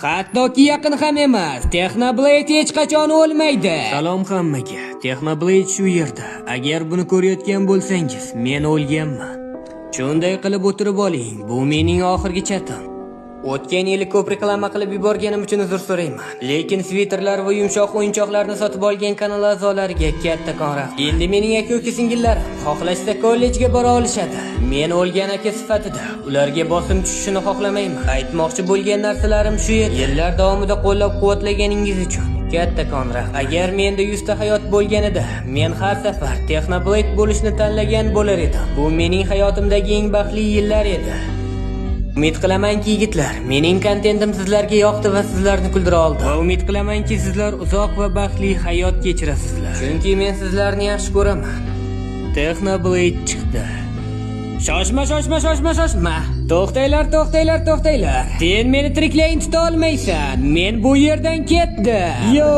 Hattoki yaqin ham emas. Technoblade hech qachon o'lmaydi. Salom hammaga. Technoblade shu yerda. Agar buni ko'rayotgan bo'lsangiz, men o'lganman. Shunday qilib o'tirib oling. Bu mening oxirgi chatim. O'tgan yili ko'p reklama qilib yuborganim uchun uzr so'rayman. Lekin sviterlar va yumshoq o'yinchoqlarni sotib olgan kanal a'zolariga kattakon rahmat. Endi mening aka-uka singillarim xohlashsa kollejga bora olishadi. Men o'lgan aka sifatida ularga bosim tushishini xohlamayman. Aytmoqchi bo'lgan narsalarim shu edi. Yillar davomida qo'llab-quvvatlaganingiz uchun kattakon rahmat. Agar menda 100 ta hayot bo'lganida, men har safar Technoblade bo'lishni tanlagan bo'lar edim. Bu mening hayotimdagi eng baxtli yillar edi. Umid qilamanki yigitlar, mening kontentim sizlarga yoqdi va sizlarni kuldira oldi. Va umid qilamanki sizlar uzoq va baxtli hayot kechirasizlar. Chunki men sizlarni yaxshi ko'raman. Technoblade chiqdi. Shoshma. To'xtanglar. Sen meni tiriklayin tuta olmaysan. Men bu yerdan ketdim. Yo!